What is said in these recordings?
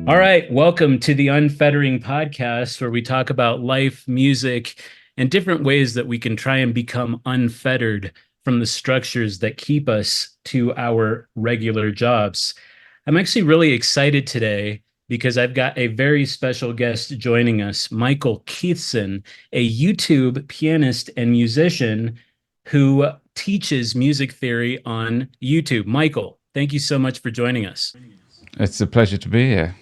All right, welcome to the Unfettering Podcast, where we talk about life, music, and different ways that we can try and become unfettered from the structures that keep us to our regular jobs. I'm actually really excited today because I've got a very special guest joining us, Michael Keithson, a YouTube pianist and musician who teaches music theory on YouTube. Michael, thank you so much for joining us. It's a pleasure to be here.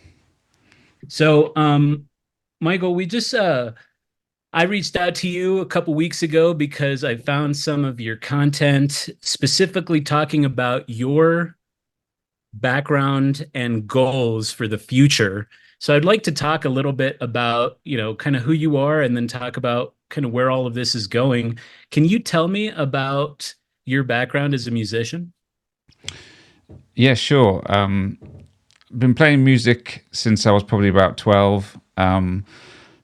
So, Michael, I reached out to you a couple weeks ago because I found some of your content specifically talking about your background and goals for the future. So I'd like to talk a little bit about, kind of who you are and then talk about kind of where all of this is going. Can you tell me about your background as a musician? Yeah, sure. Been playing music since I was probably about 12.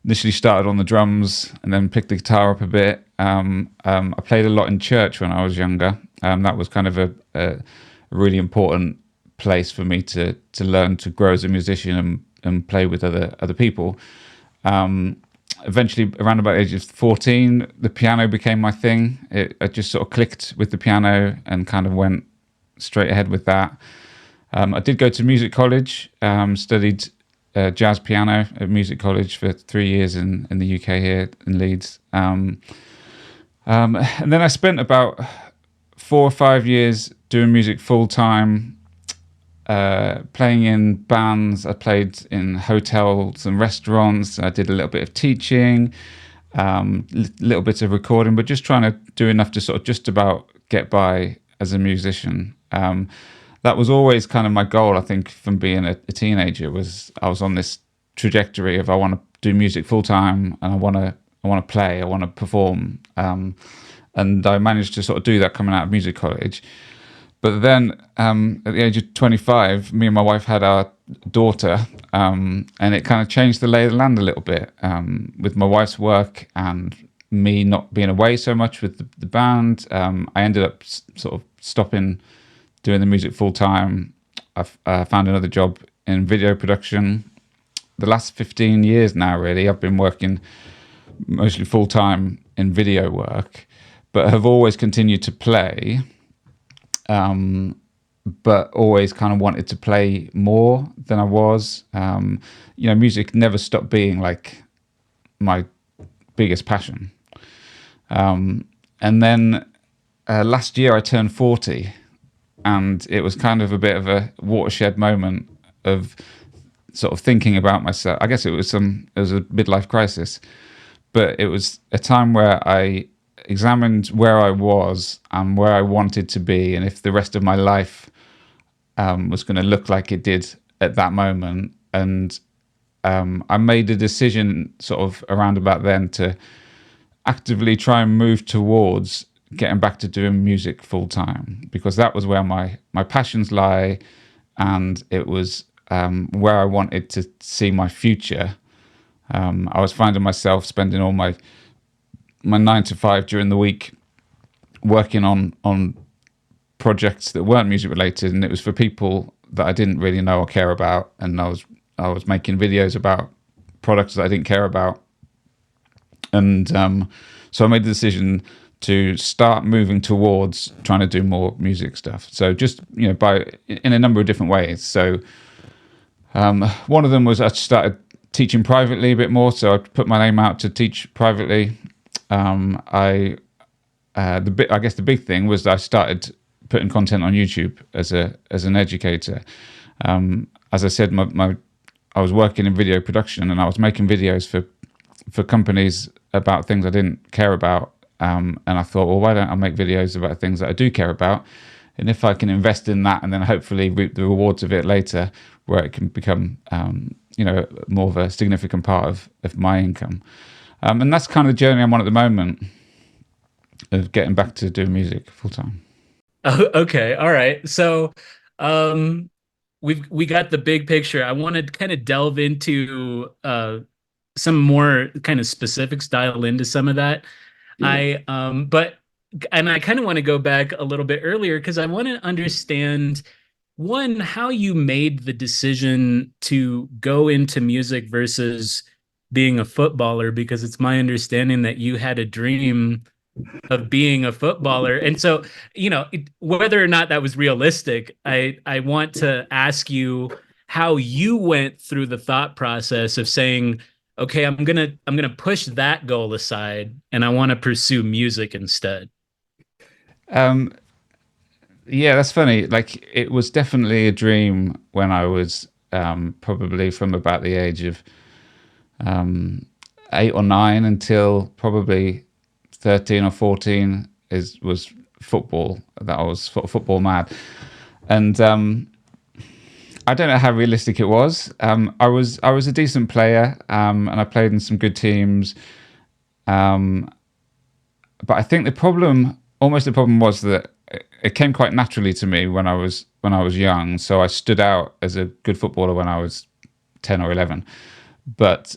Initially started on the drums and then picked the guitar up a bit. I played a lot in church when I was younger. That was kind of a really important place for me to learn to grow as a musician and play with other people. Eventually, around about the age of 14, the piano became my thing. I just sort of clicked with the piano and kind of went straight ahead with that. I did go to music college, studied jazz piano at music college for 3 years in the UK here in Leeds. And then I spent about 4 or 5 years doing music full time, playing in bands. I played in hotels and restaurants. I did a little bit of teaching, little bit of recording, but just trying to do enough to sort of just about get by as a musician. That was always kind of my goal, I think, from being a teenager. Was I was on this trajectory of I want to do music full time and I want to play, I want to perform, and I managed to sort of do that coming out of music college. But then at the age of 25, me and my wife had our daughter, and it kind of changed the lay of the land a little bit, with my wife's work and me not being away so much with the band. I ended up sort of stopping doing the music full time. I found another job in video production. The last 15 years now, really, I've been working mostly full time in video work, but have always continued to play. But always kind of wanted to play more than I was. Music never stopped being like my biggest passion. And then last year I turned 40, and it was kind of a bit of a watershed moment of sort of thinking about myself. I guess it was a midlife crisis, but it was a time where I examined where I was and where I wanted to be, and if the rest of my life was going to look like it did at that moment. And I made a decision sort of around about then to actively try and move towards getting back to doing music full time, because that was where my passions lie, and it was where I wanted to see my future. I was finding myself spending all my 9 to 5 during the week working on projects that weren't music related, and it was for people that I didn't really know or care about, and I was making videos about products that I didn't care about. And so I made the decision to start moving towards trying to do more music stuff. So just, by in a number of different ways. So one of them was I started teaching privately a bit more. So I put my name out to teach privately. I guess the big thing was I started putting content on YouTube as an educator. As I said, I was working in video production, and I was making videos for companies about things I didn't care about. And I thought, well, why don't I make videos about things that I do care about? And if I can invest in that and then hopefully reap the rewards of it later, where it can become, more of a significant part of my income. And that's kind of the journey I'm on at the moment, of getting back to doing music full time. Oh, okay. All right. So, um, we got the big picture. I want to kind of delve into some more kind of specifics, dial into some of that. But and I kind of want to go back a little bit earlier because I want to understand one, how you made the decision to go into music versus being a footballer, because it's my understanding that you had a dream of being a footballer. And so, whether or not that was realistic, I want to ask you how you went through the thought process of saying, okay, I'm gonna push that goal aside and I want to pursue music instead. Um, yeah, that's funny. Like, it was definitely a dream when I was probably from about the age of 8 or 9 until probably 13 or 14 is was football. That I was football mad, and I don't know how realistic it was. I was a decent player, and I played in some good teams. Um, but I think the problem was that it came quite naturally to me when I was young. So I stood out as a good footballer when I was 10 or 11, but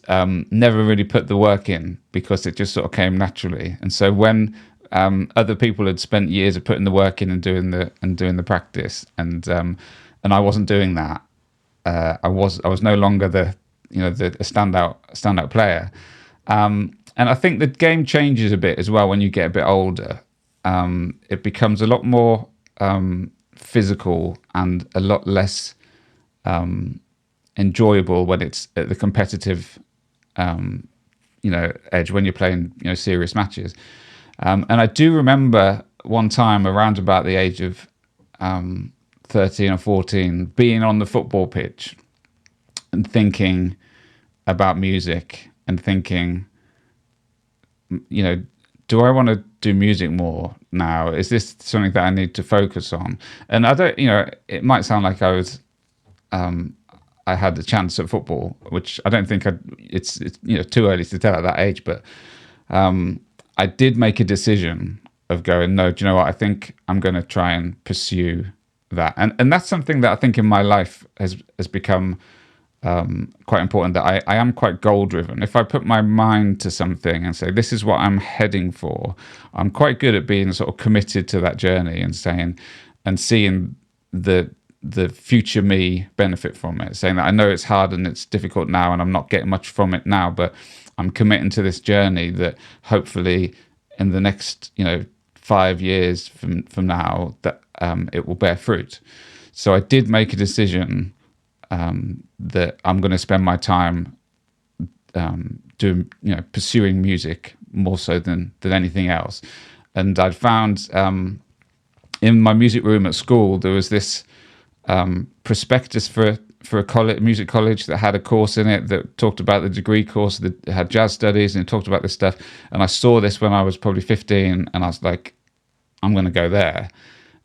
never really put the work in because it just sort of came naturally. And so when other people had spent years of putting the work in and doing the practice, and I wasn't doing that, I was no longer the standout player. And I think the game changes a bit as well when you get a bit older. It becomes a lot more physical and a lot less enjoyable when it's at the competitive, edge when you're playing, serious matches. And I do remember one time around about the age of 13 or 14 being on the football pitch and thinking about music and thinking, you know, do I want to do music more now? Is this something that I need to focus on? And I don't, it might sound like I had the chance at football, which I don't think it's too early to tell at that age, but I did make a decision of going, no, do you know what? I think I'm going to try and pursue that. And that's something that I think in my life has become quite important, that I am quite goal driven. If I put my mind to something and say, this is what I'm heading for, I'm quite good at being sort of committed to that journey and seeing the future me benefit from it, saying that I know it's hard and it's difficult now and I'm not getting much from it now, but I'm committing to this journey that hopefully in the next 5 years from now that it will bear fruit. So I did make a decision that I'm going to spend my time doing, pursuing music more so than anything else. And I'd found in my music room at school there was this prospectus for a music college that had a course in it that talked about the degree course that had jazz studies, and it talked about this stuff. And I saw this when I was probably 15, and I was like, I'm going to go there.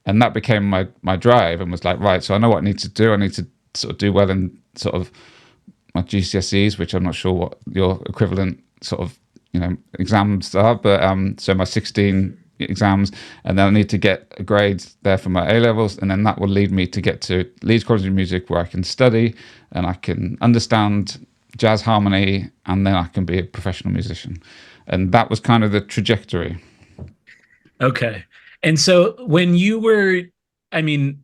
And that became my drive, and was like, right, so I know what I need to do. I need to sort of do well in sort of my GCSEs, which I'm not sure what your equivalent sort of exams are, but so my 16 exams, and then I need to get a grade there for my A levels, and then that will lead me to get to Leeds College of Music, where I can study and I can understand jazz harmony, and then I can be a professional musician. And that was kind of the trajectory. Okay. And so when you were, I mean,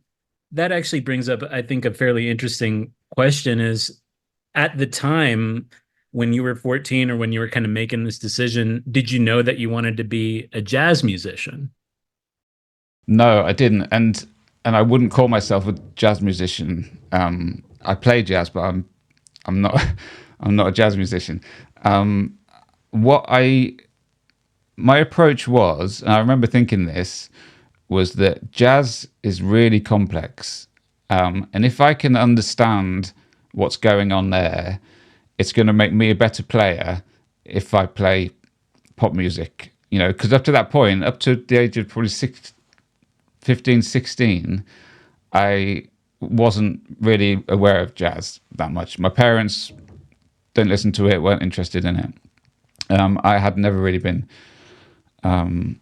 that actually brings up, I think, a fairly interesting question is, at the time when you were 14 or when you were kind of making this decision, did you know that you wanted to be a jazz musician? No, I didn't, and I wouldn't call myself a jazz musician. I play jazz, but I'm not I'm not a jazz musician. What I My approach was, and I remember thinking this, was that jazz is really complex, and if I can understand what's going on there, it's going to make me a better player if I play pop music. Because up to that point, up to the age of probably 15, 16, I wasn't really aware of jazz that much. My parents didn't listen to it, weren't interested in it. I had never really been, I'd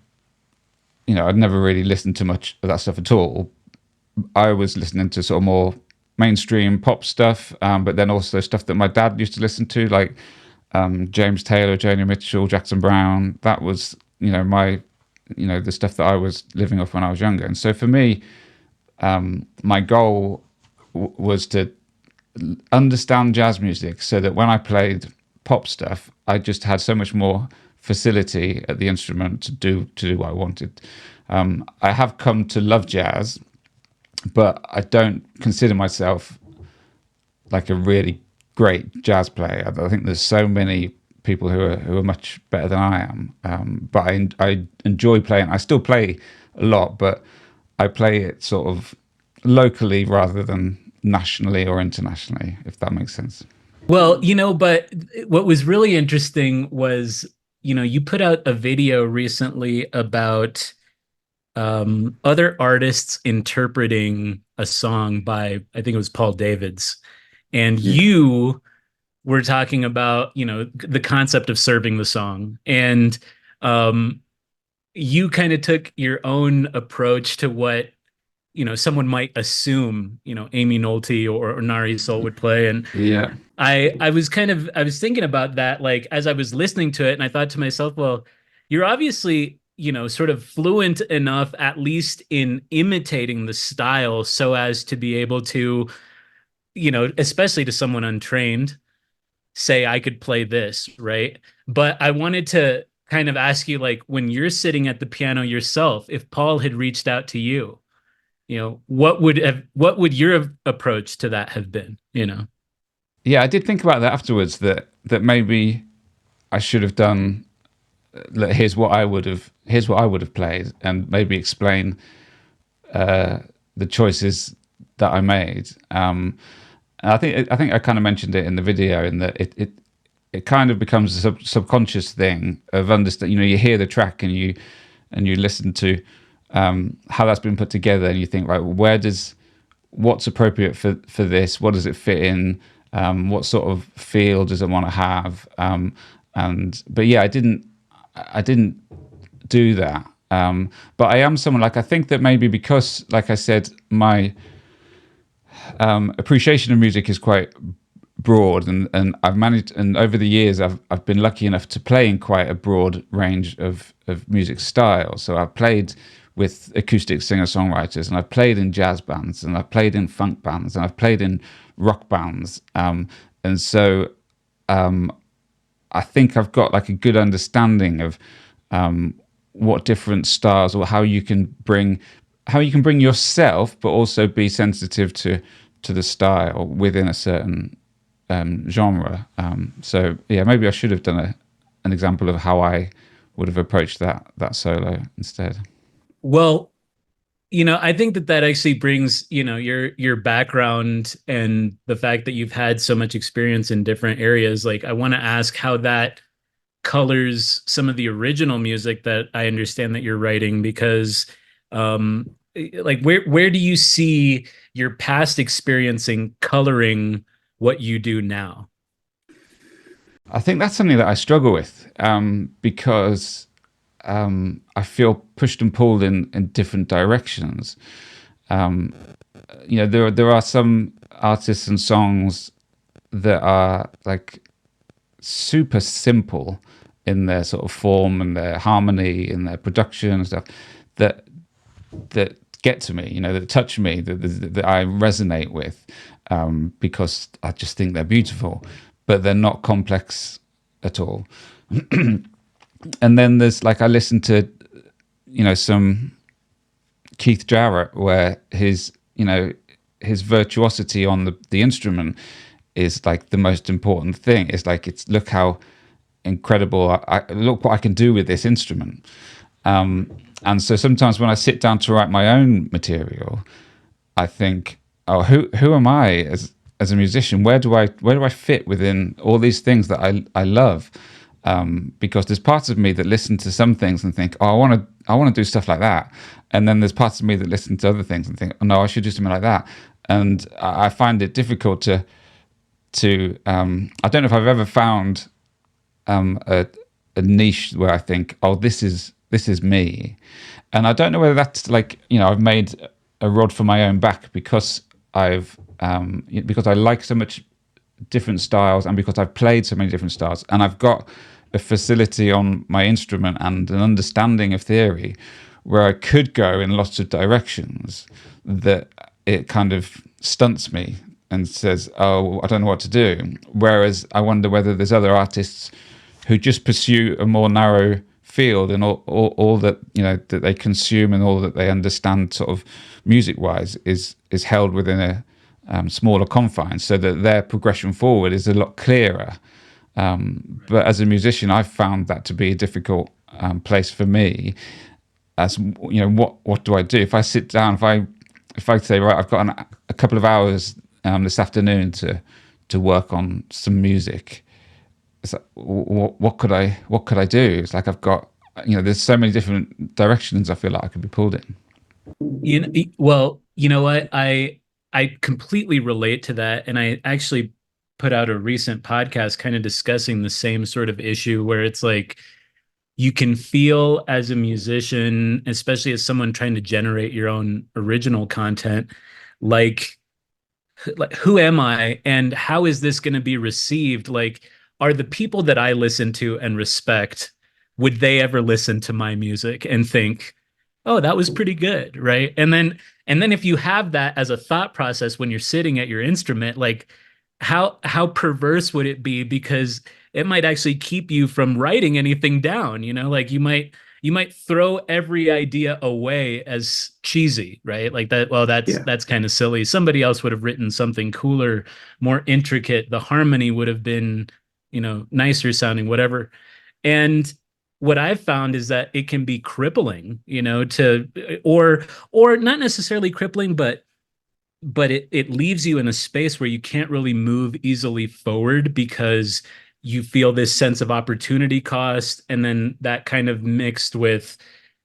never really listened to much of that stuff at all. I was listening to sort of more mainstream pop stuff, but then also stuff that my dad used to listen to, like James Taylor, Joni Mitchell, Jackson Brown. That was, the stuff that I was living off when I was younger. And so for me, my goal was to understand jazz music so that when I played pop stuff, I just had so much more facility at the instrument to do what I wanted. I have come to love jazz, but I don't consider myself like a really great jazz player. I think there's so many people who are much better than I am. But I enjoy playing. I still play a lot, but I play it sort of locally rather than nationally or internationally, if that makes sense. Well, but what was really interesting was, you put out a video recently about other artists interpreting a song by, I think it was Paul David's. And Yeah. you were talking about, the concept of serving the song. And um, you kind of took your own approach to what, someone might assume, Amy Nolte or Nari Soul would play. And Yeah. I was thinking about that like as I was listening to it, and I thought to myself, well, you're obviously, sort of fluent enough at least in imitating the style so as to be able to, especially to someone untrained, say I could play this, right? But I wanted to kind of ask you, like, when you're sitting at the piano yourself, if Paul had reached out to you, what would your approach to that have been? Yeah, I did think about that afterwards. That maybe I should have done. Here's what I would have played, and maybe explain the choices that I made. And I think I kind of mentioned it in the video, in that it kind of becomes a subconscious thing of understand. You hear the track and you listen to how that's been put together, and you think, right, what's appropriate for this? What does it fit in? What sort of feel does it want to have? But yeah, I didn't do that. But I am someone, like, I think that maybe because, like I said, my appreciation of music is quite broad, and I've managed, and over the years I've been lucky enough to play in quite a broad range of music styles. So I've played with acoustic singer-songwriters, and I've played in jazz bands, and I've played in funk bands, and I've played in rock bands. And so I think I've got like a good understanding of what different styles, or how you can bring yourself, but also be sensitive to the style within a certain genre. So yeah, maybe I should have done an example of how I would have approached that solo instead. Well, I think that actually brings, your background and the fact that you've had so much experience in different areas. Like, I want to ask how that colors some of the original music that I understand that you're writing, because like, where do you see your past experiencing coloring what you do now? I think that's something that I struggle with, because I feel pushed and pulled in different directions. There are some artists and songs that are like super simple in their sort of form and their harmony and their production and stuff, that get to me, that touch me, that I resonate with, because I just think they're beautiful, but they're not complex at all. And then there's, like, I listen to, some Keith Jarrett, where his virtuosity on the instrument is like the most important thing. It's like, look how incredible, look what I can do with this instrument. And so sometimes when I sit down to write my own material, I think, oh, who am I as a musician? Where do I fit within all these things that I love? Because there's parts of me that listen to some things and think, oh, I want to do stuff like that, and then there's parts of me that listen to other things and think, oh no, I should do something like that. And I find it difficult to I don't know if I've ever found a niche where I think, oh, this is me. And I don't know whether that's like, I've made a rod for my own back because because I like so much different styles, and because I've played so many different styles, and I've got a facility on my instrument and an understanding of theory where I could go in lots of directions, that it kind of stunts me and says, oh, I don't know what to do. Whereas I wonder whether there's other artists who just pursue a more narrow field, and all that, you know, that they consume and all that they understand sort of music wise is held within a smaller confines, so that their progression forward is a lot clearer. But as a musician, I've found that to be a difficult place for me. As you know, what do I do if I sit down? If I say, right, I've got a couple of hours this afternoon to work on some music. It's like, what could I do? It's like I've got, you know, there's so many different directions I feel like I could be pulled in. Well, you know what? I completely relate to that, and I actually put out a recent podcast kind of discussing the same sort of issue where it's like you can feel as a musician, especially as someone trying to generate your own original content, like who am I and how is this going to be received? Like, are the people that I listen to and respect, would they ever listen to my music and think, oh, that was pretty good, right? And then if you have that as a thought process when you're sitting at your instrument, like how perverse would it be? Because it might actually keep you from writing anything down, you know, like you might throw every idea away as cheesy, right? Like that, well, Yeah. that's kind of silly. Somebody else would have written something cooler, more intricate. The harmony would have been, you know, nicer sounding, whatever. And what I've found is that it can be crippling, you know, to or not necessarily crippling, but it leaves you in a space where you can't really move easily forward because you feel this sense of opportunity cost, and then that kind of mixed with,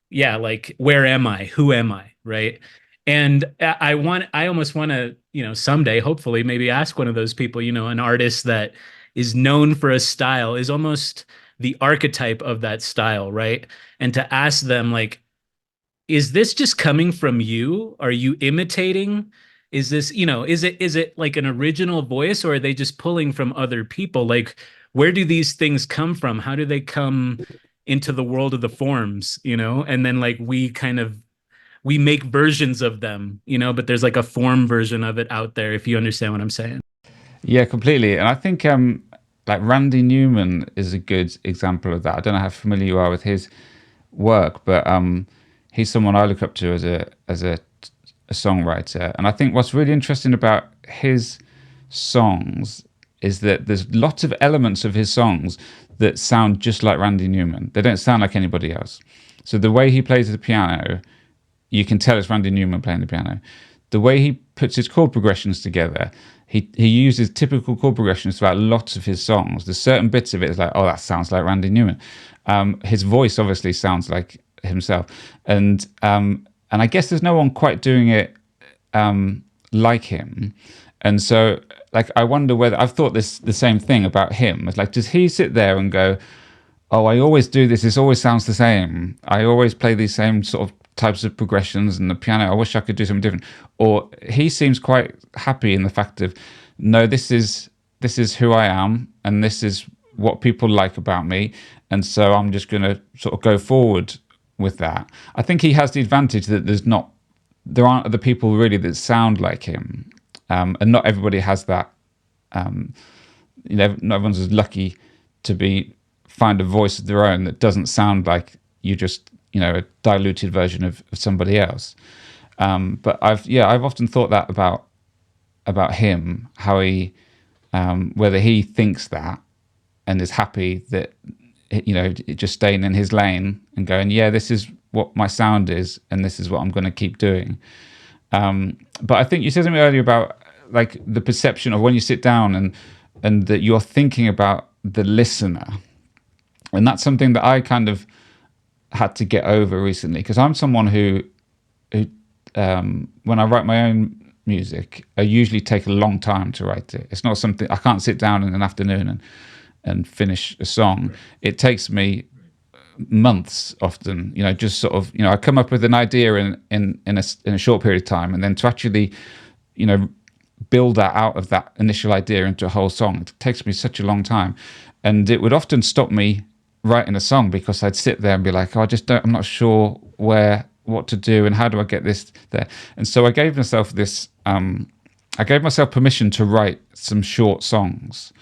yeah, like, where am I, who am I, right? And I almost want to, you know, someday hopefully maybe ask one of those people, you know, an artist that is known for a style, is almost the archetype of that style, right? And to ask them, like, is this just coming from you? Are you imitating? Is this, you know, is it like an original voice, or are they just pulling from other people? Like, where do these things come from? How do they come into the world of the forms, you know? And then like we make versions of them, you know, but there's like a form version of it out there, if you understand what I'm saying. Yeah, completely. And I think like Randy Newman is a good example of that. I don't know how familiar you are with his work, but he's someone I look up to as a songwriter. And I think what's really interesting about his songs is that there's lots of elements of his songs that sound just like Randy Newman. They don't sound like anybody else. So the way he plays the piano, you can tell it's Randy Newman playing the piano. The way he puts his chord progressions together, he uses typical chord progressions throughout lots of his songs. There's certain bits of it is like, oh, that sounds like Randy Newman. His voice obviously sounds like himself, and I guess there's no one quite doing it like him. And so, like, I wonder whether I've thought the same thing about him. It's like, does he sit there and go, oh, I always do this. This always sounds the same. I always play these same sort of types of progressions and the piano. I wish I could do something different. Or he seems quite happy in the fact of, no, this is who I am, and this is what people like about me. And so I'm just going to sort of go forward with that. I think he has the advantage that there aren't other people really that sound like him. And not everybody has that. You know, not everyone's as lucky to find a voice of their own that doesn't sound like you just, you know, a diluted version of somebody else. But I've often thought that about him, how he, whether he thinks that and is happy that, you know, just staying in his lane and going, yeah, this is what my sound is, and this is what I'm going to keep doing. But I think you said something earlier about like the perception of when you sit down and that you're thinking about the listener, and that's something that I kind of had to get over recently, because I'm someone who when I write my own music, I usually take a long time to write it. It's not something I can't sit down in an afternoon and finish a song. It takes me months often, you know, just sort of, you know, I come up with an idea in a short period of time, and then to actually, you know, build that out of that initial idea into a whole song, it takes me such a long time. And it would often stop me writing a song because I'd sit there and be like, oh, I'm not sure where what to do and how do I get this there. And so I gave myself this. I gave myself permission to write some short songs,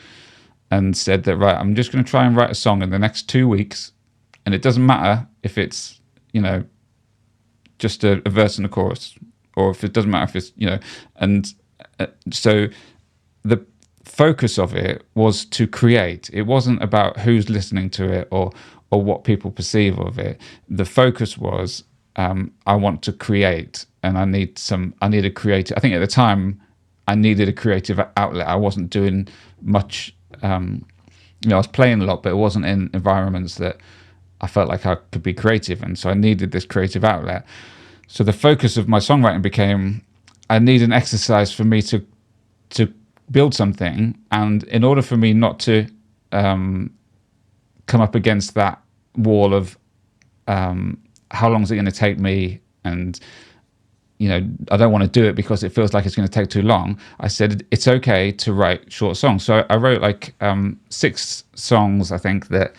and said that, right, I'm just going to try and write a song in the next 2 weeks, and it doesn't matter if it's, just a verse and a chorus, or if it doesn't matter if it's, and so the focus of it was to create. It wasn't about who's listening to it or what people perceive of it. The focus was, I want to create, and I need a creative. I think at the time I needed a creative outlet. I wasn't doing much. I was playing a lot, but it wasn't in environments that I felt like I could be creative, and so I needed this creative outlet. So the focus of my songwriting became, I need an exercise for me to build something, and in order for me not to come up against that wall of how long is it going to take me, and I don't want to do it because it feels like it's going to take too long. I said it's okay to write short songs. So I wrote like 6 songs, I think, that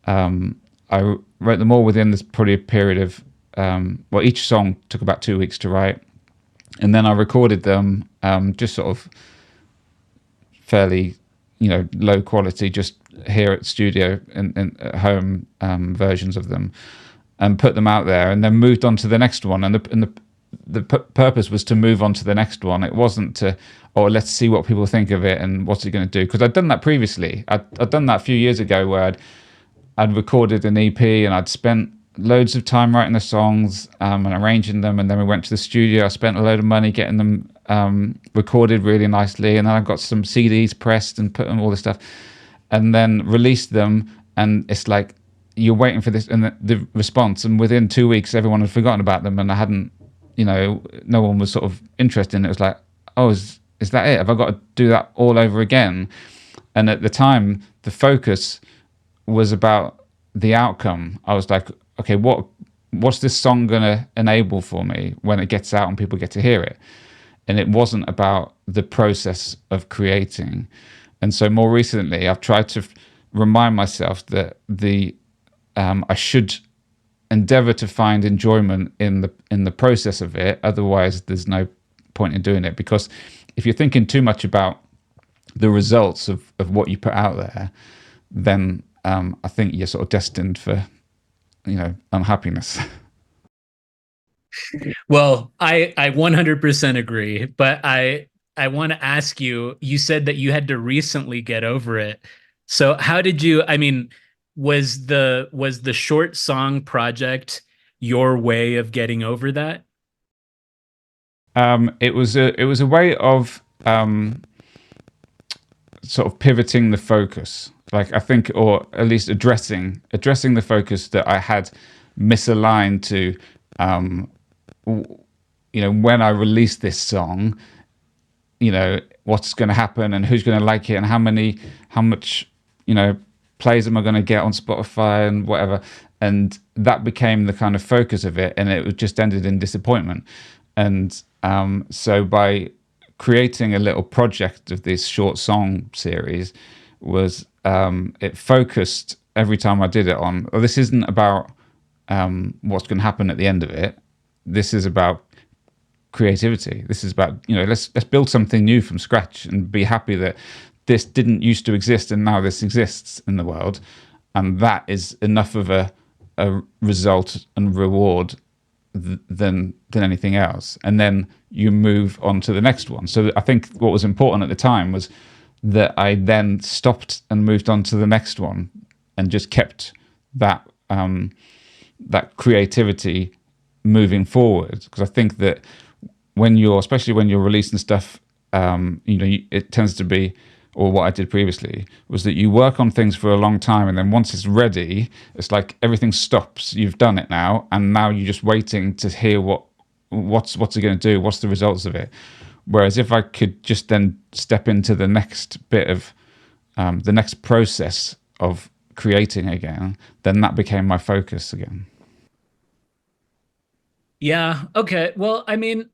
I wrote them all within this probably a period of each song took about 2 weeks to write, and then I recorded them just sort of fairly low quality, just here at studio and at home versions of them, and put them out there, and then moved on to the next one. And the purpose was to move on to the next one. It wasn't to, let's see what people think of it and what's it going to do, because I'd done that previously. I'd done that a few years ago, where I'd recorded an EP and I'd spent loads of time writing the songs and arranging them, and then we went to the studio. I spent a load of money getting them recorded really nicely, and then I got some CDs pressed and put on all this stuff, and then released them. And it's like you're waiting for this and the response, and within 2 weeks everyone had forgotten about them, and I hadn't, no one was sort of interested in it. It was like, is that it? Have I got to do that all over again? And at the time, the focus was about the outcome. I was like, okay, what's this song gonna enable for me when it gets out and people get to hear it? And it wasn't about the process of creating. And so more recently, I've tried to remind myself that I should endeavor to find enjoyment in the process of it. Otherwise, there's no point in doing it, because if you're thinking too much about the results of what you put out there, then I think you're sort of destined for unhappiness. Well, I 100% agree, but I want to ask you, you said that you had to recently get over it. So how did you, I mean, was the short song project your way of getting over that? It was a way of sort of pivoting the focus, like, I think, or at least addressing the focus that I had misaligned to when I release this song, what's going to happen and who's going to like it and how much plays am I going to get on Spotify and whatever. And that became the kind of focus of it, and it just ended in disappointment. And so by creating a little project of this short song series, was it focused every time I did it on, this isn't about what's going to happen at the end of it. This is about creativity. This is about, let's build something new from scratch and be happy that this didn't used to exist and now this exists in the world. And that is enough of a result and reward than anything else. And then you move on to the next one. So I think what was important at the time was that I then stopped and moved on to the next one, and just kept that that creativity moving forward. Because I think that especially when you're releasing stuff, it tends to be, or what I did previously was that you work on things for a long time, and then once it's ready, it's like everything stops. You've done it now, and now you're just waiting to hear what's it going to do, what's the results of it. Whereas if I could just then step into the next bit of the next process of creating again, then that became my focus again. Yeah. Okay. Well, I mean,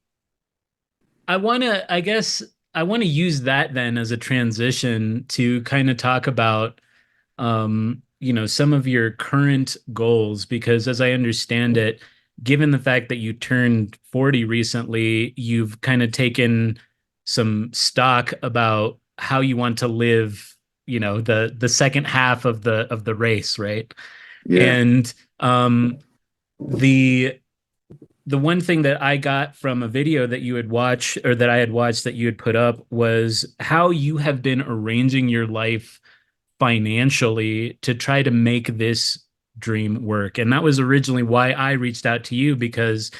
I guess I want to use that then as a transition to kind of talk about, some of your current goals, because as I understand it, given the fact that you turned 40 recently, you've kind of taken some stock about how you want to live, the second half of the race, right? Yeah. And the the one thing that I got from a video that you had watched, or that I had watched, that you had put up, was how you have been arranging your life financially to try to make this dream work. And that was originally why I reached out to you, because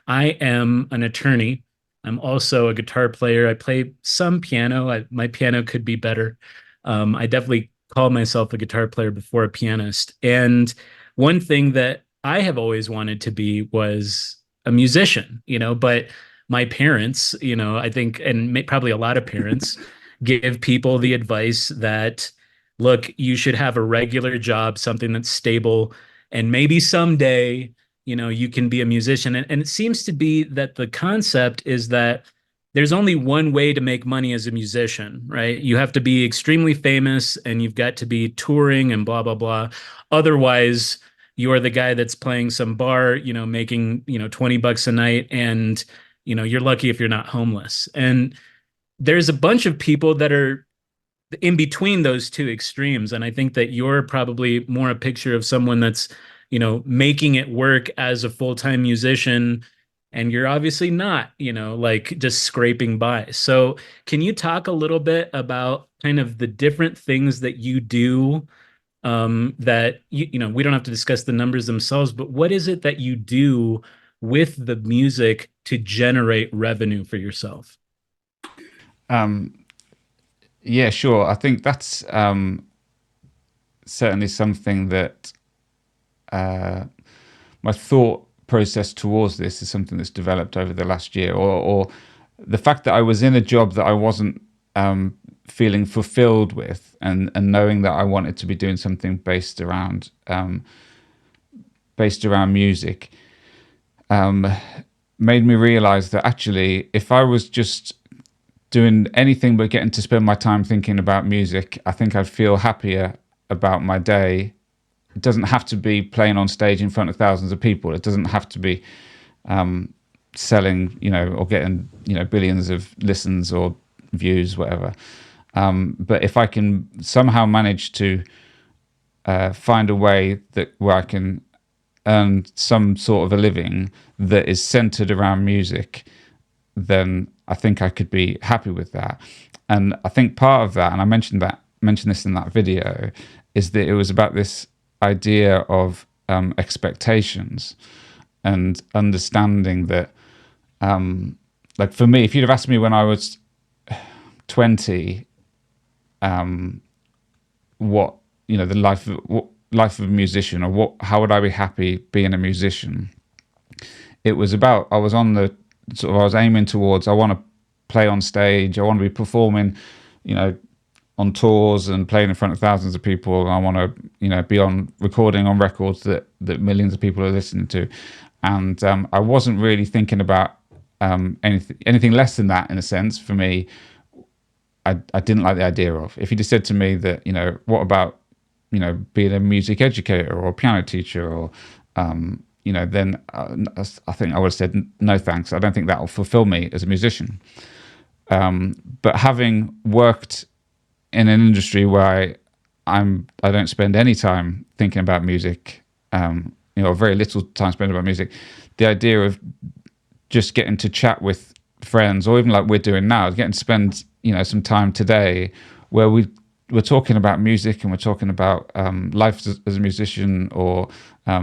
I am an attorney. I'm also a guitar player. I play some piano. My piano could be better. I definitely call myself a guitar player before a pianist. And one thing that I have always wanted to be was a musician, but my parents, I think, and probably a lot of parents give people the advice that, look, you should have a regular job, something that's stable, and maybe someday, you can be a musician. And it seems to be that the concept is that there's only one way to make money as a musician, right? You have to be extremely famous and you've got to be touring and blah, blah, blah. Otherwise, you're the guy that's playing some bar, making, $20 a night, and, you're lucky if you're not homeless. And there's a bunch of people that are in between those two extremes. And I think that you're probably more a picture of someone that's, making it work as a full-time musician. And you're obviously not, like just scraping by. So can you talk a little bit about kind of the different things that you do, that we don't have to discuss the numbers themselves, but what is it that you do with the music to generate revenue for yourself? Um, yeah, sure. I think that's certainly something that my thought process towards this is something that's developed over the last year, or the fact that I was in a job that I wasn't feeling fulfilled with, and knowing that I wanted to be doing something based around music, made me realize that actually, if I was just doing anything but getting to spend my time thinking about music, I think I'd feel happier about my day. It doesn't have to be playing on stage in front of thousands of people. It doesn't have to be selling, or getting, billions of listens or views, whatever. But if I can somehow manage to find a way where I can earn some sort of a living that is centered around music, then I think I could be happy with that. And I think part of that, and I mentioned this in that video, is that it was about this idea of expectations, and understanding that, like for me, if you'd have asked me when I was 20, what the life of a musician, or how would I be happy being a musician, it was about, I was aiming towards, I want to play on stage, I want to be performing, on tours and playing in front of thousands of people, and I want to, be on recording on records that millions of people are listening to. And I wasn't really thinking about anything less than that. In a sense, for me, I didn't like the idea of. If you just said to me that, what about, being a music educator or a piano teacher, or then I think I would have said no thanks. I don't think that will fulfill me as a musician. But having worked in an industry where I don't spend any time thinking about music, very little time spent about music, the idea of just getting to chat with friends, or even like we're doing now, getting to spend some time today where we're talking about music, and we're talking about life as a musician, or I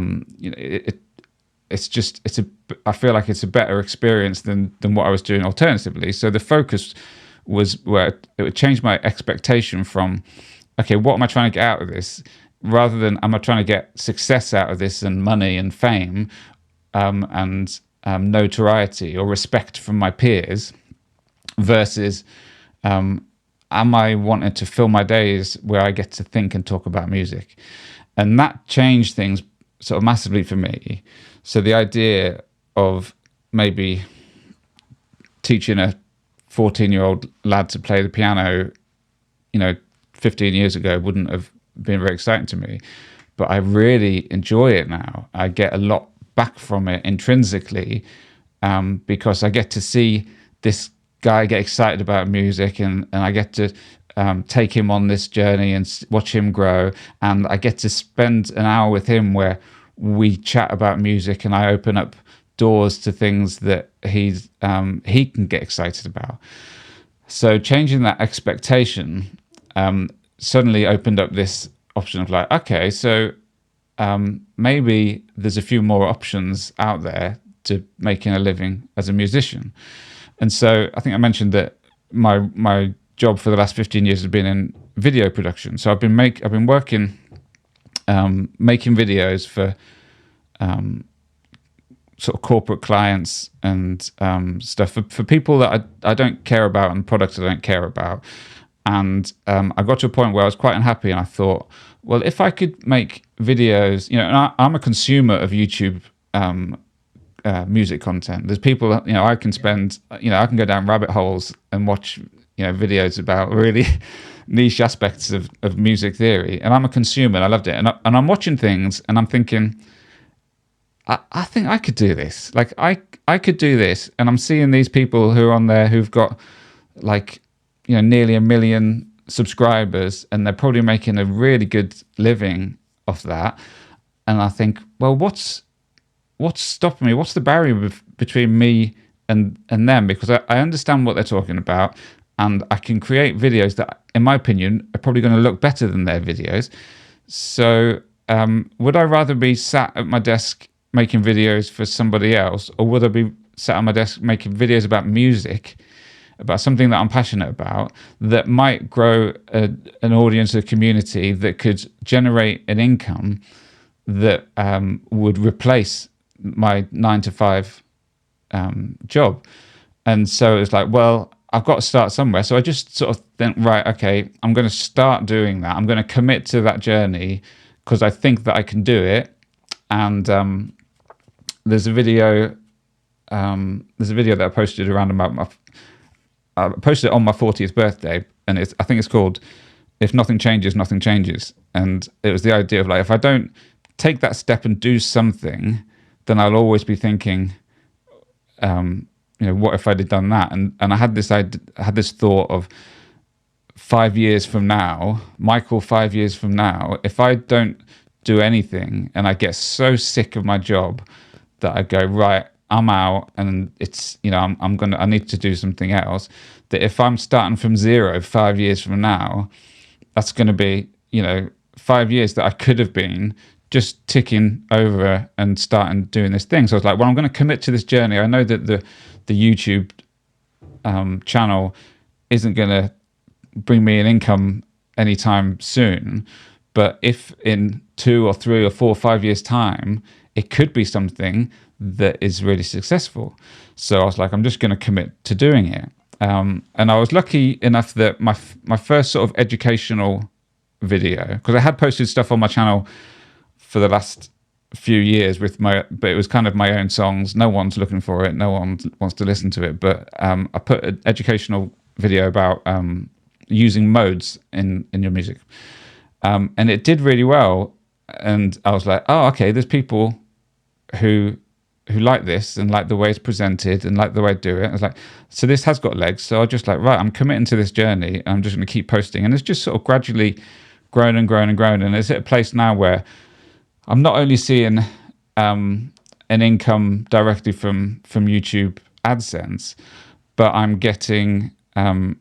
feel like it's a better experience than what I was doing alternatively. So the focus was where it would change my expectation from, okay, what am I trying to get out of this, rather than am I trying to get success out of this, and money and fame, and notoriety or respect from my peers, versus am I wanting to fill my days where I get to think and talk about music. And that changed things sort of massively for me. So the idea of maybe teaching a 14-year-old lad to play the piano, 15 years ago wouldn't have been very exciting to me. But I really enjoy it now. I get a lot back from it intrinsically, because I get to see this guy get excited about music, and I get to take him on this journey and watch him grow. And I get to spend an hour with him where we chat about music, and I open up doors to things that he can get excited about. So changing that expectation suddenly opened up this option of like, okay, so maybe there's a few more options out there to making a living as a musician. And so I think I mentioned that my job for the last 15 years has been in video production. So I've been working making videos for sort of corporate clients and stuff for people that I don't care about, and products I don't care about. And I got to a point where I was quite unhappy, and I thought, well, if I could make videos, and I'm a consumer of YouTube music content. There's people, I can spend, I can go down rabbit holes and watch, videos about really niche aspects of music theory. And I'm a consumer, and I loved it. And I'm watching things, and I'm thinking, I think I could do this. Like I could do this. And I'm seeing these people who are on there who've got like, nearly 1 million subscribers, and they're probably making a really good living off that. And I think, well, what's stopping me? What's the barrier between me and them? Because I understand what they're talking about, and I can create videos that, in my opinion, are probably going to look better than their videos. So would I rather be sat at my desk making videos for somebody else, or would I be sat at my desk making videos about music, about something that I'm passionate about, that might grow an audience, a community that could generate an income that would replace my 9-to-5 job? And so it's like, well, I've got to start somewhere. So I just sort of think, right, okay, I'm going to start doing that. I'm going to commit to that journey because I think that I can do it. And there's a video that I posted around about I posted it on my 40th birthday, and I think it's called "If Nothing Changes, Nothing Changes." And it was the idea of like, if I don't take that step and do something, then I'll always be thinking, what if I'd have done that? And I had this thought of 5 years from now, Michael, 5 years from now, if I don't do anything and I get so sick of my job that I go, right, I'm out, and it's, I need to do something else, that if I'm starting from zero 5 years from now, that's going to be, 5 years that I could have been just ticking over and starting doing this thing. So I was like, well, I'm going to commit to this journey. I know that the YouTube channel isn't going to bring me an income anytime soon, but if in 2 or 3 or 4 or 5 years time, it could be something that is really successful. So I was like, I'm just going to commit to doing it. And I was lucky enough that my first sort of educational video, because I had posted stuff on my channel for the last few years but it was kind of my own songs. No one's looking for it. No one wants to listen to it. But I put an educational video about using modes in your music. And it did really well. And I was like, oh, okay, there's people who like this and like the way it's presented and like the way I do it. I was like, so this has got legs. So I just like, right, I'm committing to this journey, and I'm just going to keep posting. And it's just sort of gradually grown and grown and grown. And it's at a place now where I'm not only seeing an income directly from YouTube AdSense, but I'm getting, I'm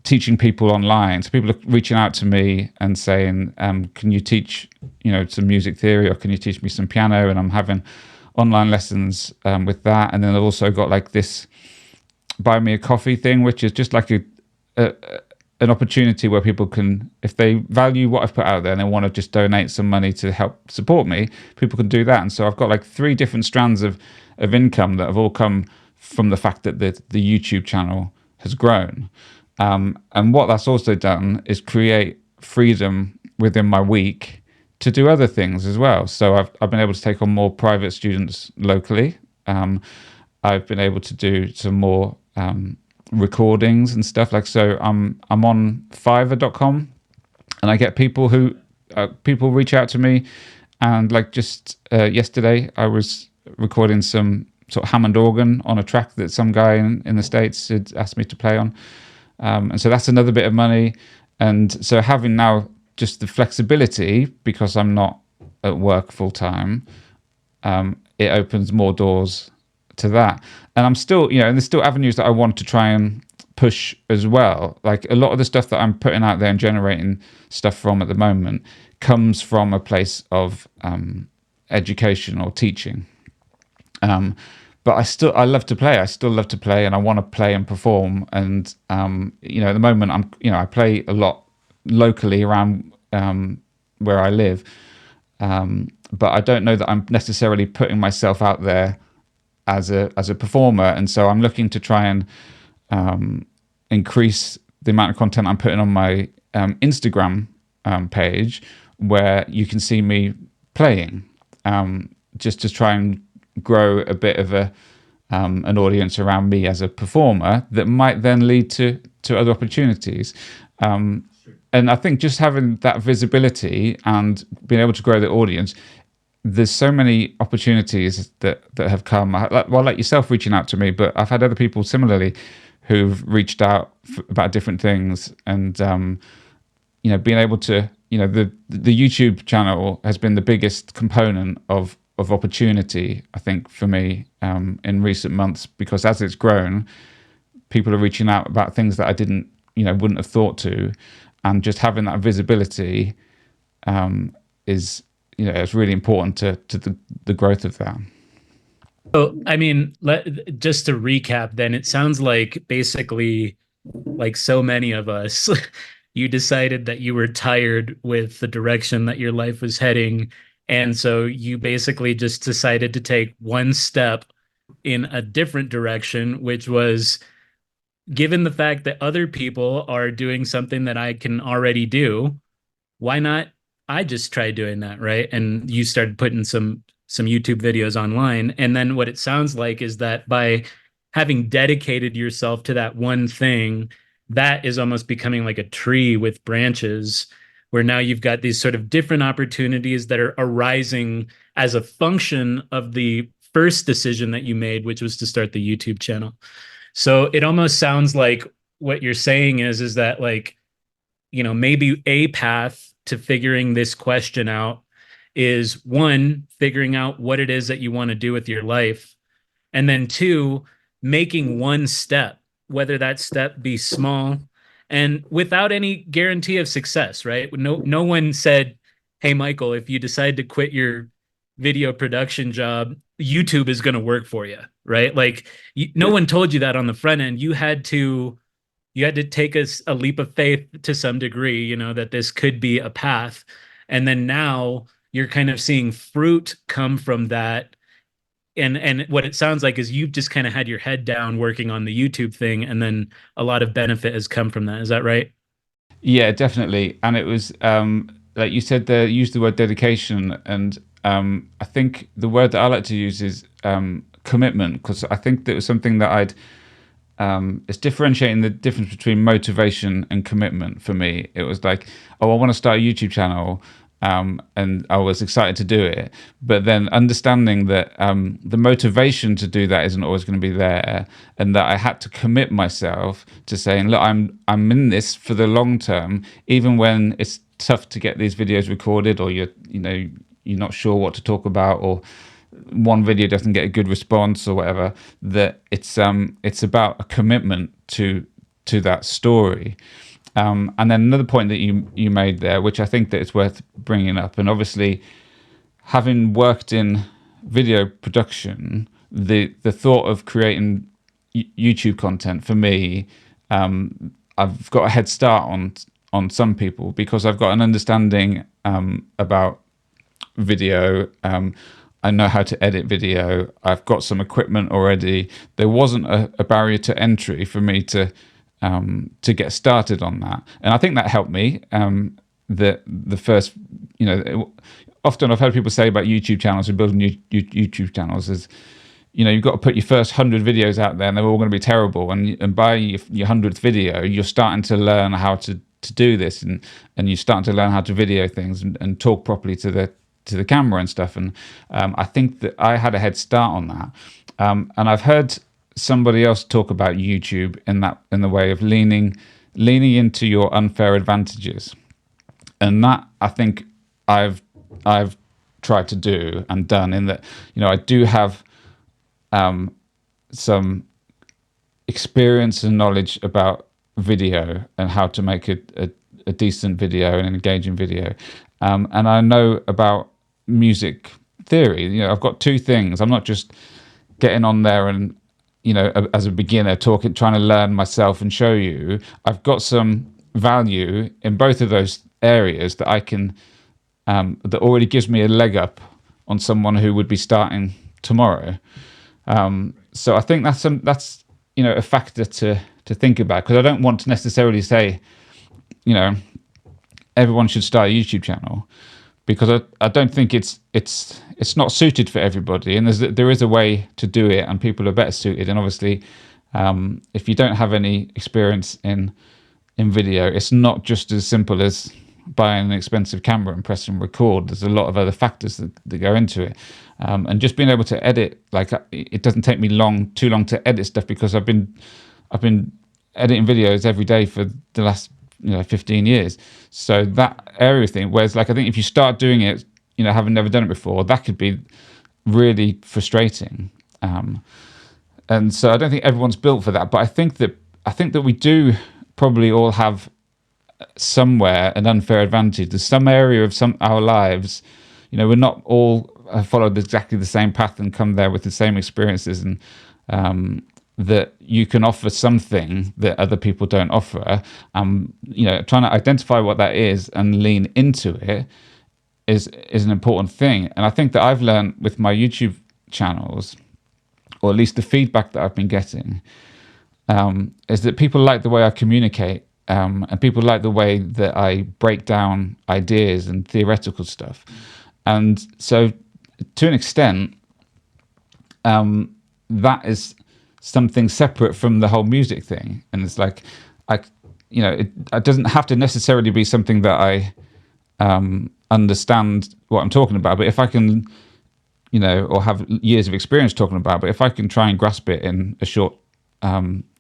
teaching people online. So people are reaching out to me and saying, can you teach, some music theory, or can you teach me some piano? And I'm having online lessons with that. And then I've also got like this buy me a coffee thing, which is just like an opportunity where people can, if they value what I've put out there and they want to just donate some money to help support me, people can do that. And so I've got like 3 different strands of income that have all come from the fact that the YouTube channel has grown. And what that's also done is create freedom within my week to do other things as well. So I've been able to take on more private students locally. I've been able to do some more recordings and stuff. Like, so I'm on Fiverr.com, and I get people reach out to me And like just yesterday, I was recording some sort of Hammond organ on a track that some guy in the States had asked me to play on. And so that's another bit of money. And so having now just the flexibility, because I'm not at work full time, it opens more doors to that. And I'm still, and there's still avenues that I want to try and push as well. Like a lot of the stuff that I'm putting out there and generating stuff from at the moment comes from a place of education or teaching. But I love to play. I still love to play, and I want to play and perform. And at the moment, I play a lot locally around where I live. But I don't know that I'm necessarily putting myself out there as a performer, and so I'm looking to try and increase the amount of content I'm putting on my Instagram page, where you can see me playing, just to try and grow a bit of an audience around me as a performer that might then lead to other opportunities. And I think just having that visibility and being able to grow the audience, there's so many opportunities that have come. Like yourself reaching out to me, but I've had other people similarly who've reached out about different things, and being able to, the YouTube channel has been the biggest component of opportunity, I think, for me in recent months, because as it's grown, people are reaching out about things that I wouldn't have thought to, and just having that visibility is it's really important to the growth of that. So, I mean, just to recap, then it sounds like basically, like so many of us, you decided that you were tired with the direction that your life was heading. And so you basically just decided to take one step in a different direction, which was, given the fact that other people are doing something that I can already do, why not I just try doing that, right? And you started putting some YouTube videos online. And then what it sounds like is that by having dedicated yourself to that one thing, that is almost becoming like a tree with branches, where now you've got these sort of different opportunities that are arising as a function of the first decision that you made, which was to start the YouTube channel. So it almost sounds like what you're saying is that, like, maybe a path to figuring this question out is, one, figuring out what it is that you want to do with your life. And then two, making one step, whether that step be small and without any guarantee of success, right? No one said, hey, Michael, if you decide to quit your video production job, YouTube is going to work for you, right? Like, no one told you that on the front end. You had to take a leap of faith to some degree, that this could be a path. And then now you're kind of seeing fruit come from that. And what it sounds like is you've just kind of had your head down working on the YouTube thing, and then a lot of benefit has come from that. Is that right? Yeah, definitely. And it was like you said there, use the word dedication, and I think the word that I like to use is commitment, because I think that was something that it's differentiating the difference between motivation and commitment for me. It was like, oh, I want to start a YouTube channel, and I was excited to do it, but then understanding that the motivation to do that isn't always going to be there, and that I had to commit myself to saying, look, I'm in this for the long term, even when it's tough to get these videos recorded, or you're not sure what to talk about, or one video doesn't get a good response or whatever. That it's about a commitment to that story. And then another point that you made there, which I think that it's worth bringing up, and obviously having worked in video production, the thought of creating YouTube content for me, I've got a head start on some people, because I've got an understanding about video. I know how to edit video. I've got some equipment already. There wasn't a barrier to entry for me to get started on that, and I think that helped me. The first, often I've heard people say about YouTube channels and building YouTube channels is, you've got to put your first 100 videos out there, and they're all going to be terrible. And by your 100th video, you're starting to learn how to do this, and you're starting to learn how to video things and talk properly to to the camera and stuff. And I think that I had a head start on that. And I've heard somebody else talk about YouTube in the way of leaning into your unfair advantages, and that I think I've tried to do and done, in that, you know, I do have some experience and knowledge about video and how to make a decent video and an engaging video, and I know about music theory. You know, I've got two things. I'm not just getting on there and, you know, as a beginner trying to learn myself and show you. I've got some value in both of those areas that I can that already gives me a leg up on someone who would be starting tomorrow. So I think that's you know, a factor to think about, because I don't want to necessarily say, you know, everyone should start a YouTube channel, because I don't think it's not suited for everybody, and there is a way to do it, and people are better suited. And obviously, if you don't have any experience in video, it's not just as simple as buying an expensive camera and pressing record. There's a lot of other factors that go into it, and just being able to edit, like, it doesn't take me too long to edit stuff, because I've been editing videos every day for the last, you know, 15 years. So that area thing, whereas, like, I think if you start doing it, you know, having never done it before, that could be really frustrating. And so I don't think everyone's built for that, but I think that we do probably all have somewhere an unfair advantage. There's some area of our lives, you know, we're not all followed exactly the same path and come there with the same experiences, and that you can offer something that other people don't offer. You know, trying to identify what that is and lean into it is an important thing. And I think that I've learned with my YouTube channels, or at least the feedback that I've been getting, is that people like the way I communicate, and people like the way that I break down ideas and theoretical stuff. And so, to an extent, that is something separate from the whole music thing. And it's like, you know, it doesn't have to necessarily be something that I understand what I'm talking about, but if I can, you know, or have years of experience talking about, but if I can try and grasp it in a short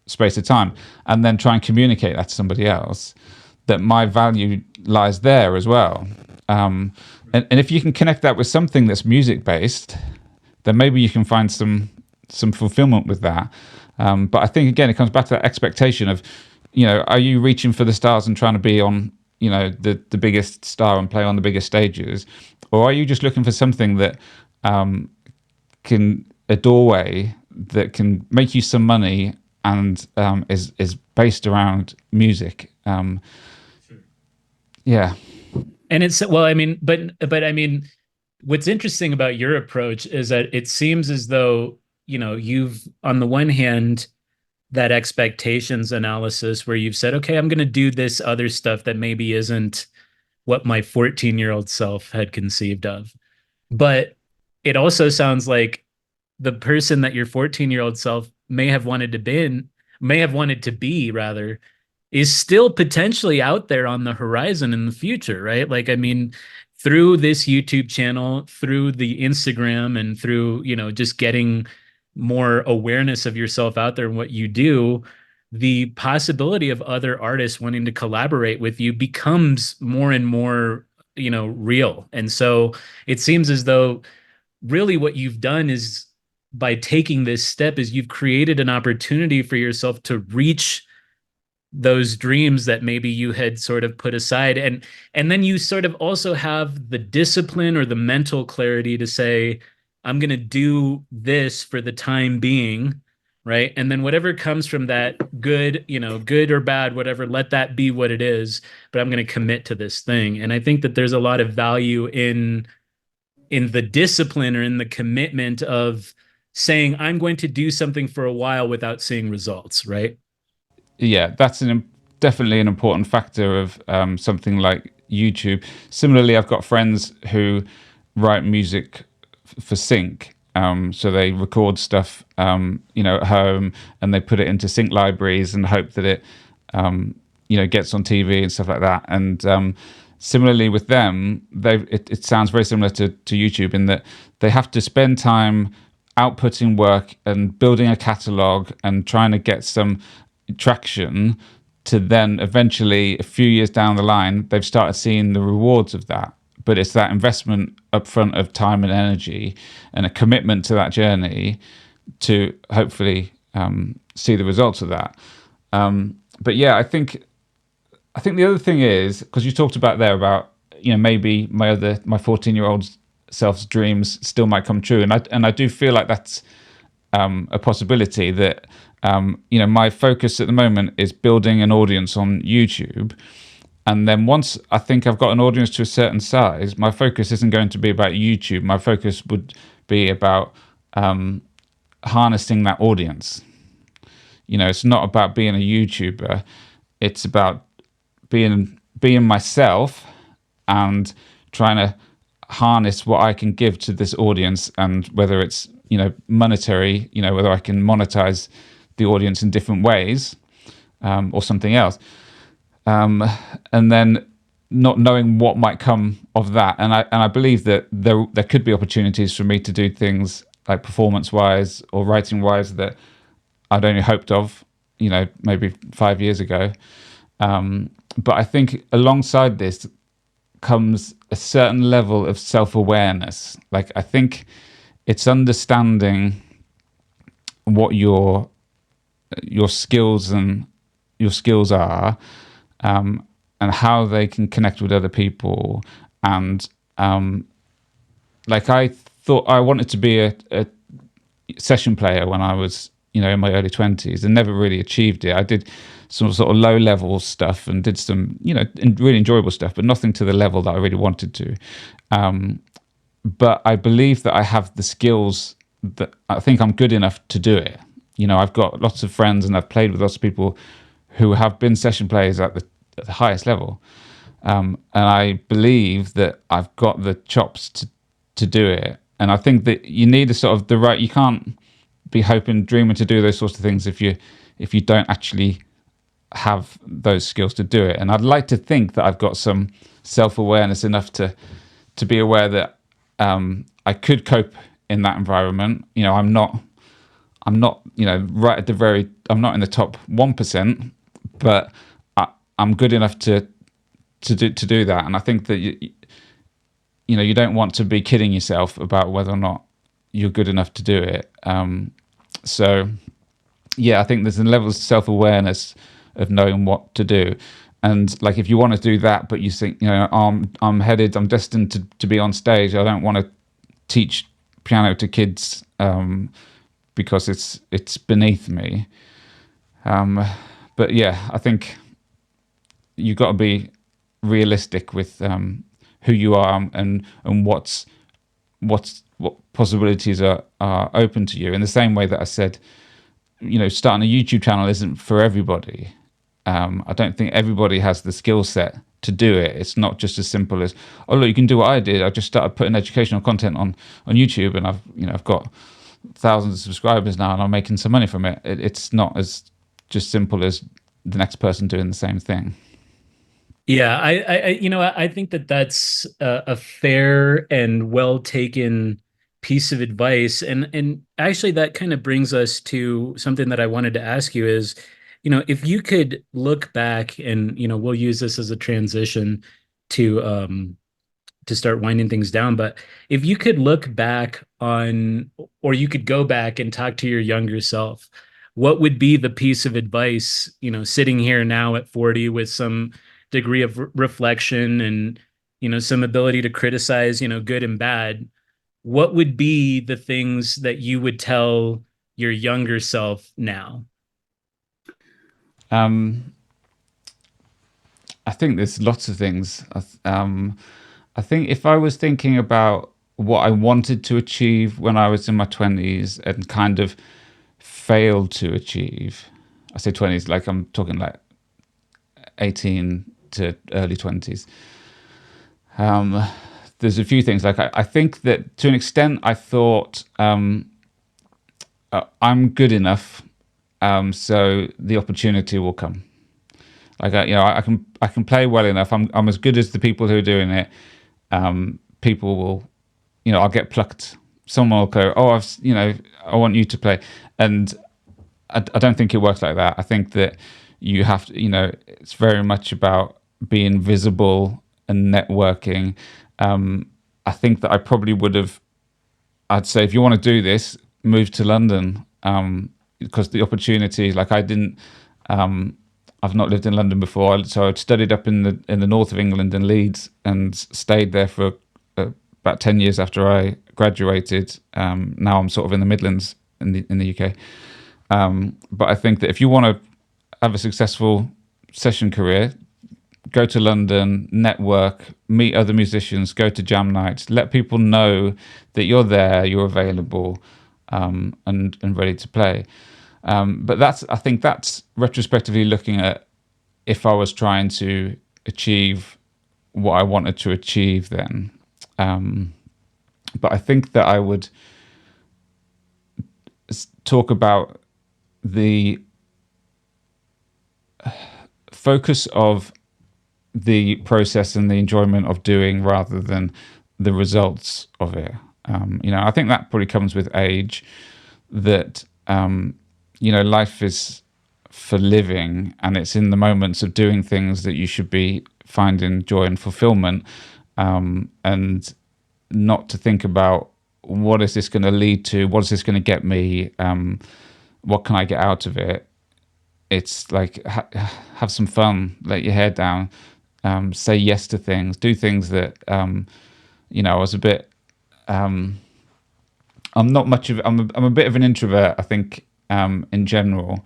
space of time, and then try and communicate that to somebody else, that my value lies there as well. And if you can connect that with something that's music based, then maybe you can find some fulfillment with that. But I think, again, it comes back to that expectation of, you know, are you reaching for the stars and trying to be on, you know, the biggest star and play on the biggest stages, or are you just looking for something that a doorway that can make you some money and is based around music? Yeah. And it's, well, I mean, but I mean, what's interesting about your approach is that it seems as though, you know, you've, on the one hand, that expectations analysis where you've said, okay, I'm going to do this other stuff that maybe isn't what my 14-year-old self had conceived of. But it also sounds like the person that your 14-year-old self may have wanted to be rather, is still potentially out there on the horizon in the future, right? Like, I mean, through this YouTube channel, through the Instagram, and through, you know, just getting more awareness of yourself out there and what you do, the possibility of other artists wanting to collaborate with you becomes more and more, you know, real. And so it seems as though really what you've done is, by taking this step, is you've created an opportunity for yourself to reach those dreams that maybe you had sort of put aside. And then you sort of also have the discipline or the mental clarity to say, I'm going to do this for the time being, right? And then whatever comes from that, good, you know, good or bad, whatever, let that be what it is, but I'm going to commit to this thing. And I think that there's a lot of value in the discipline or in the commitment of saying, I'm going to do something for a while without seeing results, right? Yeah, that's definitely an important factor of something like YouTube. Similarly, I've got friends who write music for sync. So they record stuff, you know, at home, and they put it into sync libraries and hope that it, you know, gets on TV and stuff like that. And similarly with them, it sounds very similar to YouTube in that they have to spend time outputting work and building a catalog and trying to get some traction to then eventually, a few years down the line, they've started seeing the rewards of that. But it's that investment upfront of time and energy and a commitment to that journey to hopefully see the results of that. But yeah, I think the other thing is, because you talked about there about, maybe my 14-year-old self's dreams still might come true, and I do feel like that's a possibility that my focus at the moment is building an audience on YouTube. And then once I think I've got an audience to a certain size, my focus isn't going to be about YouTube. My focus would be about harnessing that audience. It's not about being a YouTuber. It's about being myself and trying to harness what I can give to this audience, and whether it's monetary, whether I can monetize the audience in different ways, or something else. And then not knowing what might come of that. And I believe that there could be opportunities for me to do things like performance-wise or writing-wise that I'd only hoped of, maybe 5 years ago. But I think alongside this comes a certain level of self-awareness. Like, I think it's understanding what your skills are, and how they can connect with other people. And like, I thought I wanted to be a session player when I was in my early 20s, and never really achieved it. I did some sort of low level stuff and did some really enjoyable stuff, but nothing to the level that I really wanted to. But I believe that I have the skills, that I think I'm good enough to do it. I've got lots of friends, and I've played with lots of people who have been session players at the highest level. And I believe that I've got the chops to do it. And I think that you need you can't be hoping, dreaming to do those sorts of things if you don't actually have those skills to do it. And I'd like to think that I've got some self-awareness enough to be aware that I could cope in that environment. I'm not right at I'm not in the top 1%, but I'm good enough to do that. And I think that you don't want to be kidding yourself about whether or not you're good enough to do it. So yeah, I think there's a level of self-awareness of knowing what to do. And like, if you want to do that, but you think, I'm destined to be on stage, I don't want to teach piano to kids because it's beneath me. But yeah, I think you've got to be realistic with who you are, and what possibilities are open to you. In the same way that I said, starting a YouTube channel isn't for everybody. I don't think everybody has the skill set to do it. It's not just as simple as, oh look, you can do what I did. I just started putting educational content on YouTube, and I've got thousands of subscribers now, and I'm making some money from it. It's not as just simple as the next person doing the same thing. Yeah, I think that that's a fair and well taken piece of advice, and actually that kind of brings us to something that I wanted to ask you is, if you could look back, and we'll use this as a transition to start winding things down, but if you could look back on, or you could go back and talk to your younger self, what would be the piece of advice, sitting here now at 40 with some degree of reflection and some ability to criticize good and bad, what would be the things that you would tell your younger self now? I think there's lots of things. I think if I was thinking about what I wanted to achieve when I was in my 20s and kind of failed to achieve, I say 20s, like I'm talking like 18 to early 20s. There's a few things. Like, I think that to an extent I thought I'm good enough, so the opportunity will come. Like I can play well enough. I'm as good as the people who are doing it. People will, I'll get plucked. Someone will go, oh, I want you to play, and I don't think it works like that. I think that you have to, it's very much about being visible and networking. I think that I probably would have, I'd say, if you want to do this, move to London, because the opportunity, like I didn't, I've not lived in London before, so I'd studied up in the north of England in Leeds and stayed there for about 10 years after I graduated. Now I'm sort of in the Midlands in the UK. But I think that if you want to have a successful session career, go to London, network, meet other musicians, go to jam nights, let people know that you're there, you're available, and ready to play. But I think that's retrospectively looking at if I was trying to achieve what I wanted to achieve then. But I think that I would talk about the focus of the process and the enjoyment of doing rather than the results of it. I think that probably comes with age, that, life is for living, and it's in the moments of doing things that you should be finding joy and fulfillment, and not to think about what is this going to lead to, what is this going to get me, what can I get out of it. It's like have some fun, let your hair down, say yes to things, do things that I was a bit. I'm not much of. I'm a bit of an introvert, I think, in general,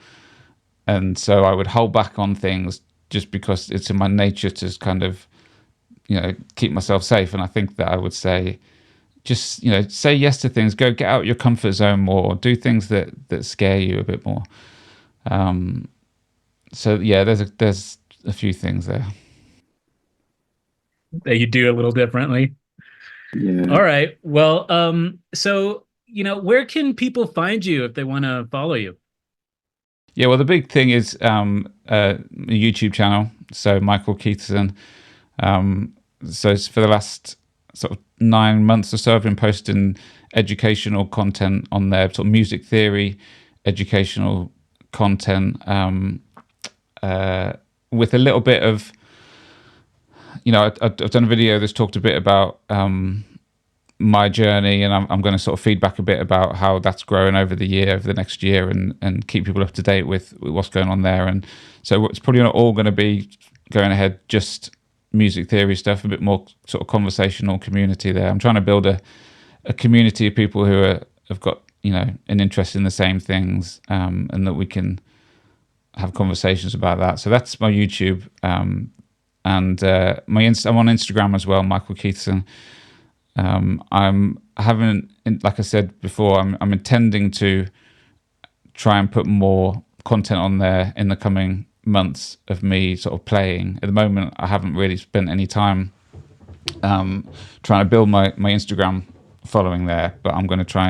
and so I would hold back on things just because it's in my nature to kind of, keep myself safe. And I think that I would say, just say yes to things, go get out your comfort zone more, do things that scare you a bit more. So yeah, there's a few things there that you do a little differently. Yeah. All right. Well, so where can people find you if they want to follow you? Yeah, well, the big thing is a YouTube channel. So Michael Keithson. So it's for the last sort of 9 months or so, I've been posting educational content on there, sort of music theory, educational content, with a little bit of, I've done a video that's talked a bit about my journey, and I'm going to sort of feedback a bit about how that's grown over the next year, and keep people up to date with what's going on there. And so it's probably not all going to be going ahead just music theory stuff, a bit more sort of conversational community there. I'm trying to build a community of people who have got an interest in the same things, and that we can have conversations about that. So that's my YouTube, and I'm on Instagram as well, Michael Keithson. Like I said before, I'm intending to try and put more content on there in the coming months of me sort of playing. At the moment, I haven't really spent any time trying to build my Instagram following there, but I'm going to try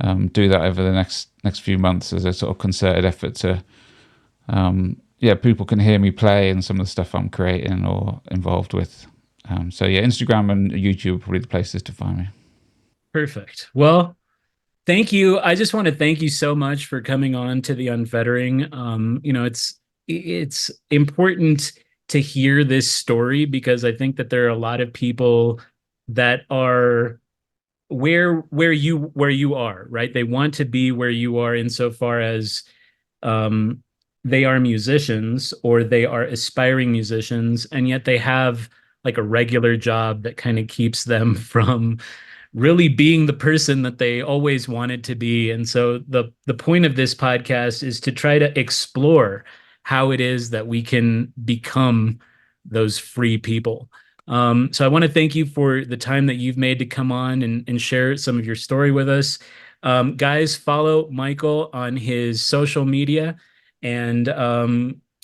and do that over the next few months as a sort of concerted effort to people can hear me play and some of the stuff I'm creating or involved with. So yeah, Instagram and YouTube are probably the places to find me. Perfect. Well, thank you. I just want to thank you so much for coming on to the Unfettering. It's important to hear this story, because I think that there are a lot of people that are where you are, right? They want to be where you are insofar as they are musicians or they are aspiring musicians, and yet they have like a regular job that kind of keeps them from really being the person that they always wanted to be. And so the point of this podcast is to try to explore how it is that we can become those free people. So I want to thank you for the time that you've made to come on and share some of your story with us. Guys, follow Michael on his social media, and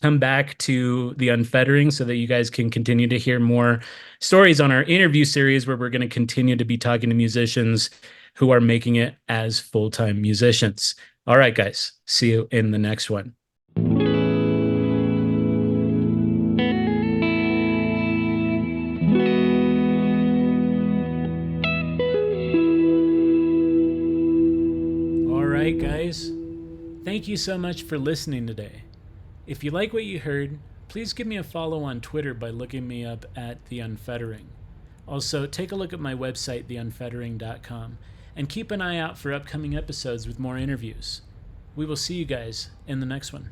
come back to the Unfettering so that you guys can continue to hear more stories on our interview series, where we're going to continue to be talking to musicians who are making it as full-time musicians. All right, guys, see you in the next one. right, guys. Thank you so much for listening today. If you like what you heard, please give me a follow on Twitter by looking me up at The Unfettering. Also, take a look at my website, theunfettering.com, and keep an eye out for upcoming episodes with more interviews. We will see you guys in the next one.